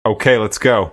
Okay, let's go.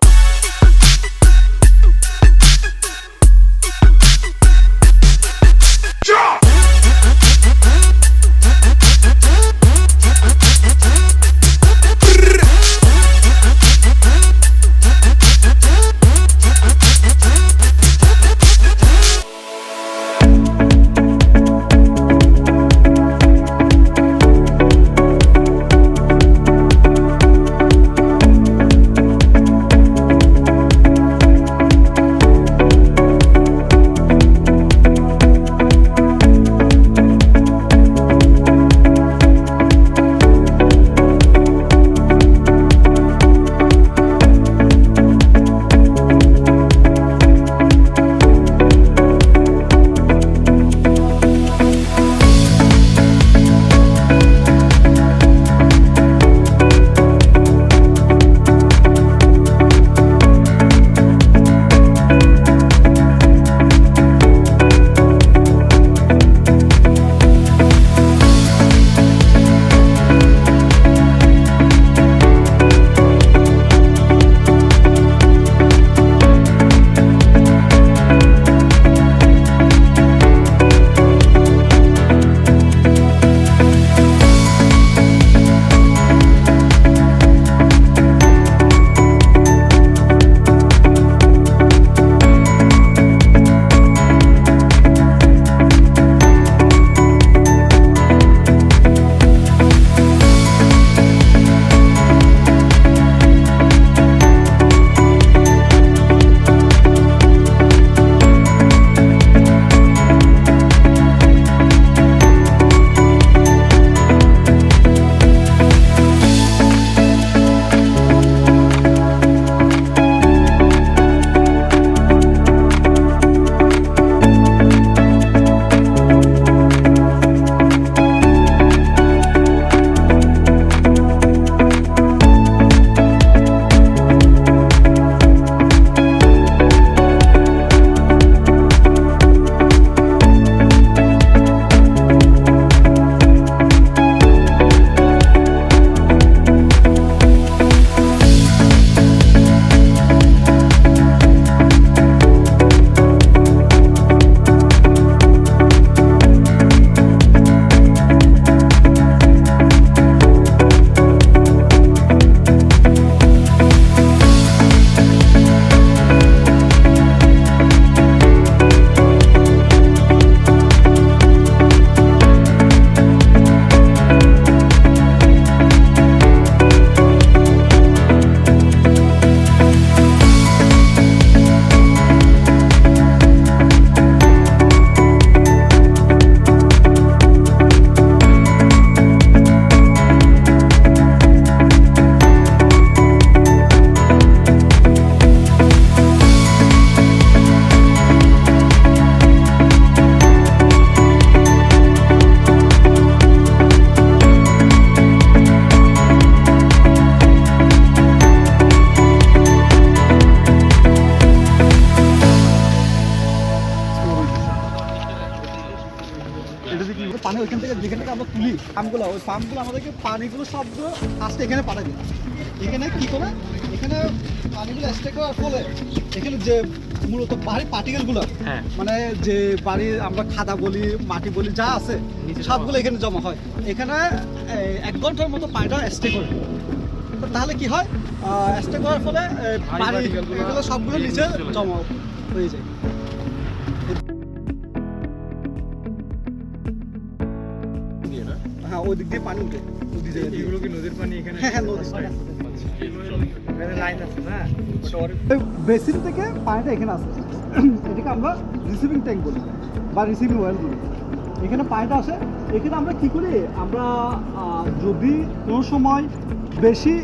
পানি ওইখান থেকে যেখান থেকে আমরা তুলি পাম্পগুলো, ওই পাম্পগুলো আমাদেরকে পানিগুলো সবগুলো আসতে এখানে পাঠাই দিই। এখানে কী করে, এখানে পানিগুলো স্টে করার ফলে এখানে যে মূলত বাড়ির পার্টিকেলগুলো, মানে যে বাড়ির আমরা খাদা বলি, মাটি বলি, যা আছে সবগুলো এখানে জমা হয়। এখানে 1 ঘন্টার মতো পানিটা স্টে করে। তাহলে কি হয়, স্টে করার ফলে পানি এগুলো সবগুলো নিচে জমা হয়ে যায়। হ্যাঁ, ওই দিক দিয়ে পানি উঠে। এগুলো কি নদীর পানি? এখানে হ্যাঁ, নদীর পানি লাইন আছে না? বেসিন থেকে পানিটা এখানে আসে। এটাকে আমরা রিসিভিং ট্যাঙ্ক বলি বা রিসিভিং ওয়েল বলি। এখানে পানিটা আসে। এখানে আমরা কী করি, আমরা যদি কোনো সময় বেশি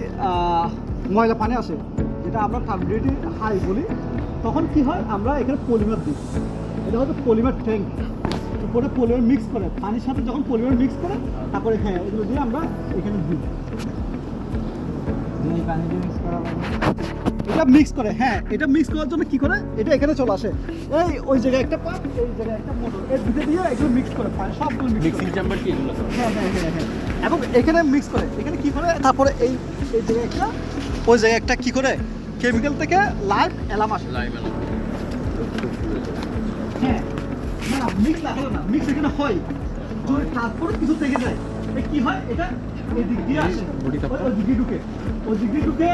ময়লা পানি আসে, যেটা আমরা টার্বিডিটি হাই বলি, তখন কি হয়, আমরা এখানে পলিমার দিই। এটা হচ্ছে পলিমার ট্যাঙ্ক। উপরে পলিমার মিক্স করে, পানির সাথে যখন পলিমার মিক্স করে, তারপরে হ্যাঁ এগুলো দিয়ে আমরা এখানে দিই। এটা মিক্স করে, হ্যাঁ এটা মিক্স করার জন্য কি করে, এটা এখানে চলে আসে। এই ওই জায়গায় একটা পাম্প, এই জায়গায় একটা মোটর, এর ভিতরে দিয়ে এগুলো মিক্স করে, সবগুলো মিক্সিং চেম্বার কি এগুলো? হ্যাঁ হ্যাঁ হ্যাঁ হ্যাঁ। এবং এখানে মিক্স করে, এখানে কি করে, তারপরে এই জায়গায় একটা ওই জায়গায় একটা কি করে কেমিক্যাল থেকে লাইভ অ্যালার্ম আসে। হ্যাঁ, না মিক্স না হলো না, মিক্স এখানে হয় যদি তারপরে কিছু থেকে যায় কি হয়, এটা এই দিক দিয়ে আসে, ওই দিক দিয়ে ঢুকে, ওই দিক দিয়ে ঢুকে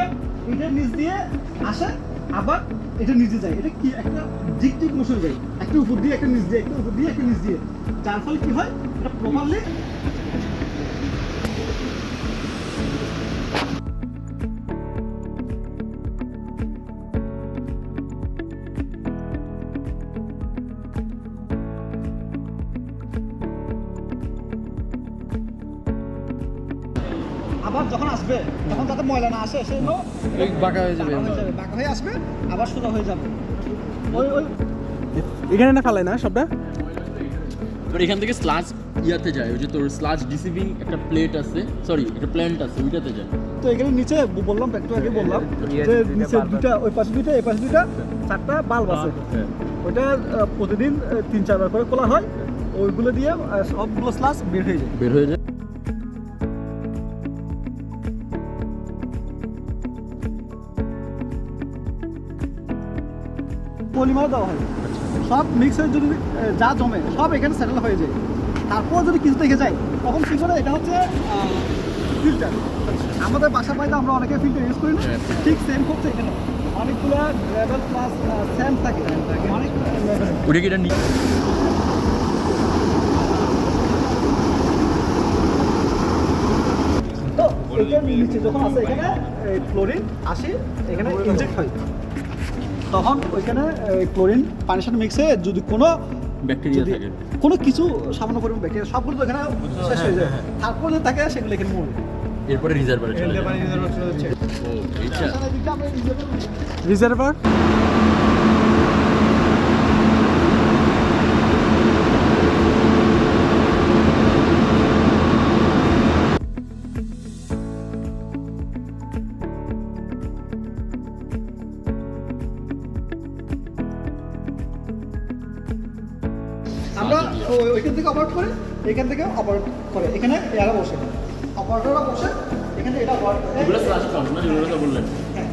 এটা নিচ দিয়ে আসে, আবার এটা নিচে যায়। এটা কি একটা দিক দিক মোশন যায়, একটা উপর দিয়ে একটা নিচ দিয়ে, একটা উপর দিয়ে একটা নিচ দিয়ে, যার ফলে কি হয় এটা প্রপারলি আবার যখন আসবে তখন যাতে ময়লা না আসে সেজন্য বাঁকা হয়ে যাবে। বাঁকা হয়ে আসবে, আবার সোজা হয়ে যাবে। ওই ওই এখানে না ফেলায় না সবটা? এবার এখান থেকে স্লাজ ইয়াতে যায়, ওই যে তোর স্লাজ ডিসিভিং একটা প্লেট আছে, সরি একটা প্ল্যান্ট আছে, ওইটাতে যায়। তো এখানে নিচে বললাম, একটু আগে বললাম যে নিচে দুইটা, ওই পাশে দুইটা, এই পাশে দুইটা, চারটা বাল্ব আছে। ওইটা প্রতিদিন 3-4 বার করে খোলা হয়, ওইগুলো দিয়ে সবগুলো স্লাস বের হয়ে যায়। বের হয়ে যায়। পলিমার দেওয়া হয়, সব মিক্স হয়ে যদি যা জমে সব এখানে সেটেল হয়ে যায়। তারপর যদি কিছু থেকে যায় তখন কি করে, এটা হচ্ছে ফিল্টার। আমাদের বাসা বাড়িতে আমরা অনেকে ফিল্টার ইউজ করি না, ঠিক সেম হচ্ছে এখানে অনেকগুলো লেভেল প্লাস স্যাম থাকে, অনেক লেভেল। ওটা কি এটা নিয়ে তো এটার নিচে যখন আসে এখানে ক্লোরিন আসে, এখানে ইনজেক্ট হয়, তখন ওইখানে ক্লোরিন পানির সাথে মিক্স হয়ে যদি কোনো ব্যাকটেরিয়া যদি থাকে, কোনো কিছু সামান্য পরিমাণ ব্যাকটেরিয়া সবগুলো তো এখানে শেষ হয়ে যায়, তারপরে যে থাকে সেগুলো এখানে মরে। এরপরে রিজার্ভারে চলে যায়। পানি রিজার্ভার চলে যাচ্ছে। ও এইটা রিজার্ভার আমরা ওইখান থেকে অপারেট করে, এখান থেকে অপারেট করে, এখানে এরা বসে, অপারেটররা বসে এখানে এটা অপারেট করে। এগুলো স্লাশ পাম্প না, যেগুলো তো বললেন। হ্যাঁ।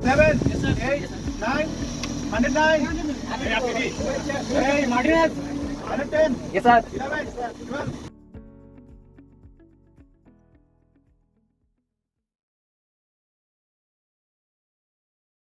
Seven, 8, 9, 109. Hey, Martinez. 110. Yes, sir. 11, 12.